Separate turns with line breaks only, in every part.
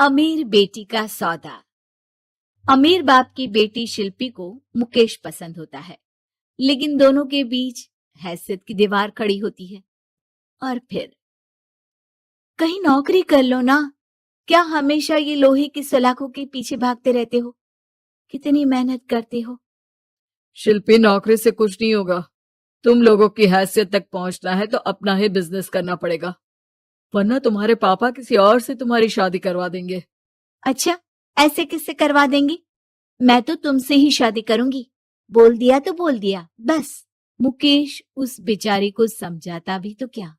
अमीर बेटी का सौदा। अमीर बाप की बेटी शिल्पी को मुकेश पसंद होता है, लेकिन दोनों के बीच हैसियत की दीवार खड़ी होती है। और फिर कहीं नौकरी कर लो ना, क्या हमेशा ये लोहे की सलाखों के पीछे भागते रहते हो? कितनी मेहनत करते हो।
शिल्पी, नौकरी से कुछ नहीं होगा। तुम लोगों की हैसियत तक पहुंचना है तो अपना ही बिजनेस करना पड़ेगा, वरना तुम्हारे पापा किसी और से तुम्हारी शादी करवा देंगे।
अच्छा, ऐसे किससे करवा देंगे? मैं तो तुमसे ही शादी करूंगी। बोल दिया तो बोल दिया, बस। मुकेश उस बेचारी को समझाता भी तो क्या।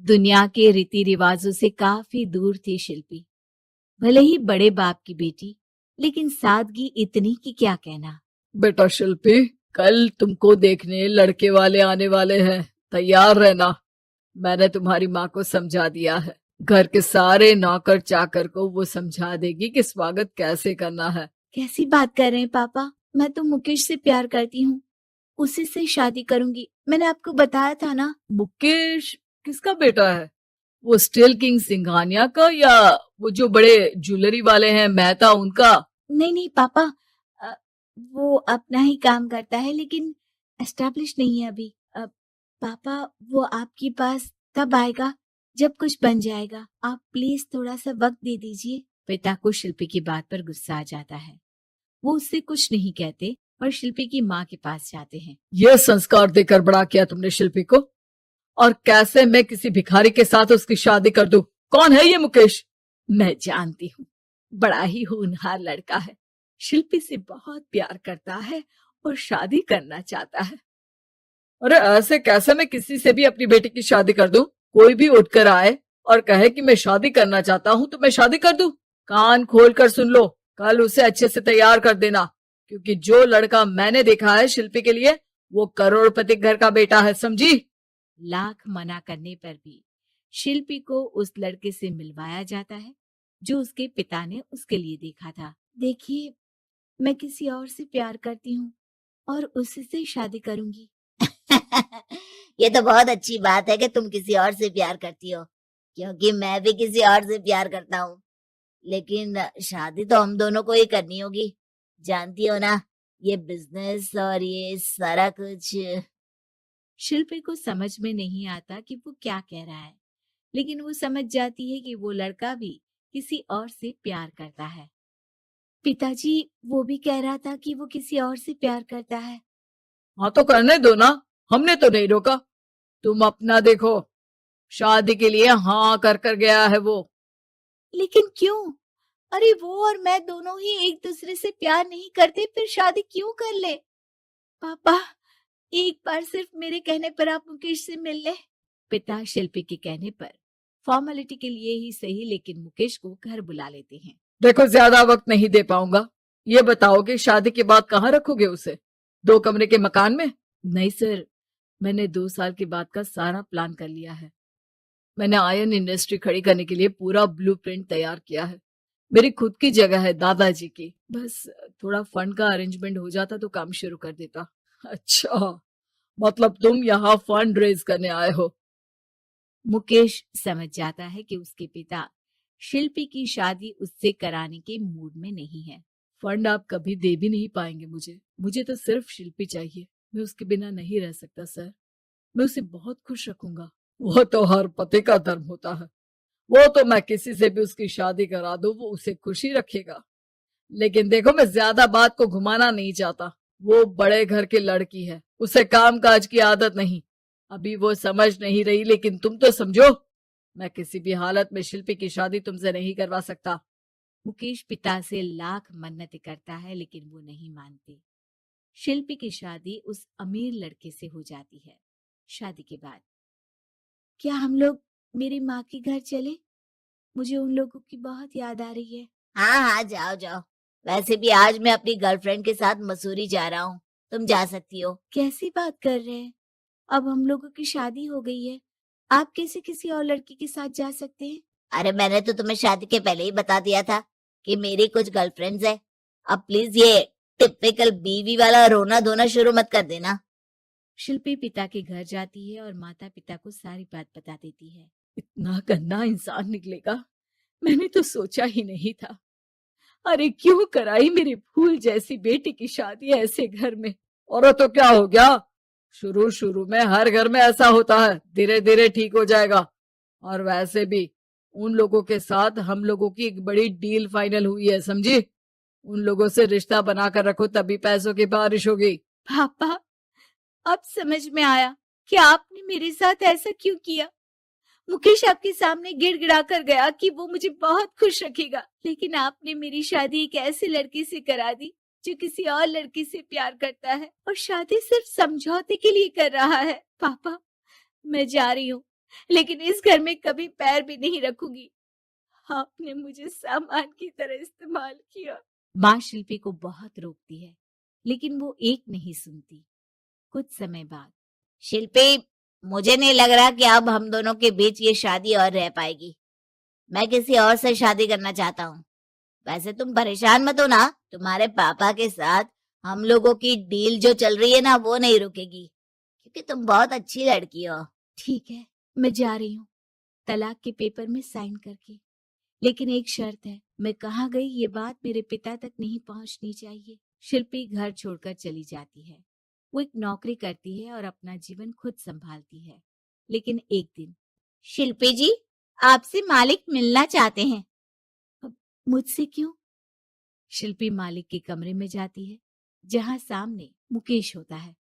दुनिया के रीति रिवाजों से काफी दूर थी शिल्पी। भले ही बड़े बाप की बेटी, लेकिन सादगी इतनी कि क्या कहना।
बेटा शिल्पी, कल तुमको देखने लड़के वाले आने वाले हैं, तैयार रहना। मैंने तुम्हारी माँ को समझा दिया है। घर के सारे नौकर चाकर को वो समझा देगी कि स्वागत कैसे करना है।
कैसी बात कर रहे हैं पापा? मैं तो मुकेश से प्यार करती हूँ, उसी से शादी करूंगी। मैंने आपको बताया था ना।
मुकेश किसका बेटा है? वो स्टील किंग सिंघानिया का, या वो जो बड़े ज्वेलरी वाले हैं मेहता, उनका?
नहीं नहीं पापा, वो अपना ही काम करता है, लेकिन एस्टेब्लिश नहीं है अभी। पापा, वो आपके पास तब आएगा जब कुछ बन जाएगा। आप प्लीज थोड़ा सा वक्त दे दीजिए। पिता को शिल्पी की बात पर गुस्सा आ जाता है। वो उससे कुछ नहीं कहते और शिल्पी की माँ के पास जाते हैं।
ये संस्कार देकर बड़ा किया तुमने शिल्पी को, और कैसे मैं किसी भिखारी के साथ उसकी शादी कर दूं? कौन है ये मुकेश?
मैं जानती हूँ, बड़ा ही होनहार लड़का है। शिल्पी से बहुत प्यार करता है और शादी करना चाहता है।
अरे ऐसे कैसे मैं किसी से भी अपनी बेटी की शादी कर दूं? कोई भी उठकर आए और कहे कि मैं शादी करना चाहता हूं तो मैं शादी कर दूं? कान खोल कर सुन लो, कल उसे अच्छे से तैयार कर देना, क्योंकि जो लड़का मैंने देखा है शिल्पी के लिए, वो करोड़पति घर का बेटा है, समझी?
लाख मना करने पर भी शिल्पी को उस लड़के से मिलवाया जाता है जो उसके पिता ने उसके लिए देखा था। देखिए, मैं किसी और से प्यार करती हूँ और उसी से शादी करूंगी।
ये तो बहुत अच्छी बात है कि तुम किसी और से प्यार करती हो, क्योंकि मैं भी किसी और से प्यार करता हूँ। लेकिन शादी तो हम दोनों को ही करनी होगी, जानती हो ना, ये बिजनेस और ये सारा कुछ।
शिल्पी को समझ में नहीं आता कि वो क्या कह रहा है, लेकिन वो समझ जाती है कि वो लड़का भी किसी और से प्यार करता है। पिताजी, वो भी कह रहा था कि वो किसी और से प्यार करता है।
हाँ तो करने दो ना, हमने तो नहीं रोका। तुम अपना देखो, शादी के लिए हाँ कर गया है वो।
लेकिन क्यों? अरे वो और मैं दोनों ही एक दूसरे से प्यार नहीं करते, फिर शादी क्यों कर ले? पापा, एक बार सिर्फ मेरे कहने पर आप मुकेश से मिल ले। पिता शिल्पी के कहने पर फॉर्मेलिटी के लिए ही सही, लेकिन मुकेश को घर बुला लेते हैं।
देखो, ज्यादा वक्त नहीं दे पाऊंगा। ये बताओ कि शादी के बाद कहाँ रखोगे उसे? 2 कमरे के मकान में?
नहीं सर, मैंने 2 साल के बाद का सारा प्लान कर लिया है।
मैंने आयरन इंडस्ट्री खड़ी करने के लिए पूरा ब्लूप्रिंट तैयार किया है। मेरी खुद की जगह है दादाजी की, बस थोड़ा फंड का अरेंजमेंट हो जाता तो काम शुरू कर देता। अच्छा, मतलब तुम यहाँ फंड रेज करने आए हो?
मुकेश समझ जाता है कि उसके पिता शिल्पी की शादी उससे कराने के मूड में नहीं है।
फंड आप कभी दे भी नहीं पाएंगे मुझे तो सिर्फ शिल्पी चाहिए। मैं उसके बिना नहीं रह सकता सर। मैं उसे बहुत खुश रखूंगा। वो तो हर पति का धर्म होता है। वो तो मैं किसी से भी उसकी शादी करा दूं, वो उसे खुशी रखेगा। लेकिन देखो, मैं ज्यादा बात को घुमाना नहीं चाहता। वो बड़े घर की लड़की है, उसे काम काज की आदत नहीं। अभी वो समझ नहीं रही, लेकिन तुम तो समझो। मैं किसी भी हालत में शिल्पी की शादी तुमसे नहीं करवा सकता।
मुकेश पिता से लाख मन्नतें करता है, लेकिन वो नहीं मानते। शिल्पी की शादी उस अमीर लड़के से हो जाती है। शादी के बाद क्या हम लोग मेरी माँ के घर चले? मुझे उन लोगों की बहुत याद आ रही है।
हाँ हाँ, जाओ जाओ। वैसे भी आज मैं अपनी गर्लफ्रेंड के साथ मसूरी जा रहा हूँ, तुम जा सकती हो।
कैसी बात कर रहे हैं? अब हम लोगों की शादी हो गई है, आप कैसे किसी और लड़की के साथ जा सकते हैं?
अरे मैंने तो तुम्हें शादी के पहले ही बता दिया था कि मेरी कुछ गर्लफ्रेंड्स है। अब प्लीज ये टिपिकल बीवी वाला रोना धोना शुरू मत कर देना।
शिल्पी पिता के घर जाती है और माता पिता को सारी बात बता देती है।
इतना गंदा इंसान निकलेगा, मैंने तो सोचा ही नहीं था। अरे क्यों कराई मेरी फूल जैसी बेटी की शादी ऐसे घर में। और तो क्या हो गया, शुरू शुरू में हर घर में ऐसा होता है, धीरे धीरे ठीक हो जाएगा। और वैसे भी उन लोगों के साथ हम लोगों की एक बड़ी डील फाइनल हुई है, समझी। उन लोगों से रिश्ता बनाकर रखो, तभी पैसों की बारिश होगी।
पापा, अब समझ में आया कि आपने मेरे साथ ऐसा क्यों किया। मुकेश आपके सामने गिड़गिड़ा कर गया कि वो मुझे बहुत खुश रखेगा, लेकिन आपने मेरी शादी एक ऐसे लड़के से करा दी जो किसी और लड़की से प्यार करता है और शादी सिर्फ समझौते के लिए कर रहा है। पापा, मैं जा रही हूँ, लेकिन इस घर में कभी पैर भी नहीं रखूंगी। आपने मुझे सामान की तरह इस्तेमाल किया। माँ शिल्पी को बहुत रोकती है, लेकिन वो एक नहीं सुनती। कुछ समय बाद,
शिल्पी, मुझे नहीं लग रहा कि अब हम दोनों के बीच ये शादी और रह पाएगी। मैं किसी और से शादी करना चाहता हूँ। वैसे तुम परेशान मत हो ना, तुम्हारे पापा के साथ हम लोगों की डील जो चल रही है ना, वो नहीं रुकेगी, क्योंकि तुम बहुत अच्छी लड़की हो।
ठीक है, मैं जा रही हूँ, तलाक के पेपर में साइन करके। लेकिन एक शर्त है, मैं कहाँ गई ये बात मेरे पिता तक नहीं पहुंचनी चाहिए। शिल्पी घर छोड़कर चली जाती है। वो एक नौकरी करती है और अपना जीवन खुद संभालती है। लेकिन एक दिन,
शिल्पी जी, आपसे मालिक मिलना चाहते हैं।
अब मुझसे क्यों? शिल्पी मालिक के कमरे में जाती है, जहां सामने मुकेश होता है।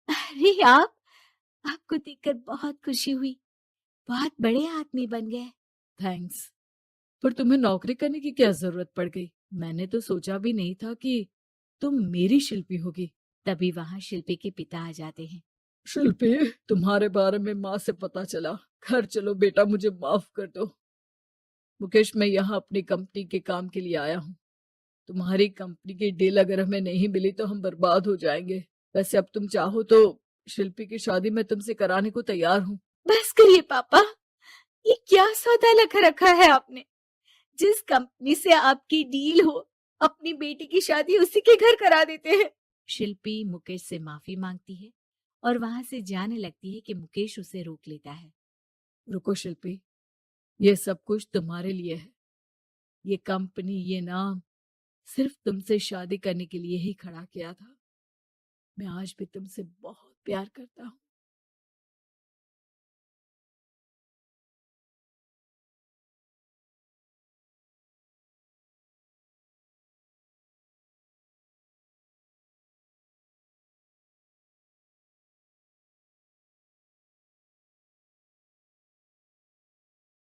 अरे आप, आपको देखकर बहुत खुशी हुई, बहुत बड़े आदमी बन गए।
थैंक्स, पर तुम्हें नौकरी करने की क्या जरूरत पड़ गई। मैंने तो सोचा भी नहीं था कि तुम मेरी शिल्पी होगी।
तभी वहां शिल्पी के पिता आ जाते हैं।
शिल्पी, तुम्हारे बारे में माँ से पता चला। घर चलो बेटा, मुझे माफ कर दो। मुकेश, मैं यहाँ अपनी कंपनी के काम के लिए आया हूँ। तुम्हारी कंपनी की डील अगर हमें नहीं मिली तो हम बर्बाद हो जाएंगे। वैसे अब तुम चाहो तो शिल्पी की शादी मैं तुमसे कराने को तैयार हूँ।
बस करिए पापा, ये क्या सौदा लगा रखा है आपने। जिस कंपनी से आपकी डील हो, अपनी बेटी की शादी उसी के घर करा देते हैं। शिल्पी मुकेश से माफी मांगती है और वहां से जाने लगती है कि मुकेश उसे रोक लेता है।
रुको शिल्पी, ये सब कुछ तुम्हारे लिए है। ये कंपनी, ये नाम सिर्फ तुमसे शादी करने के लिए ही खड़ा किया था। मैं आज भी तुमसे बहुत प्यार करता हूँ।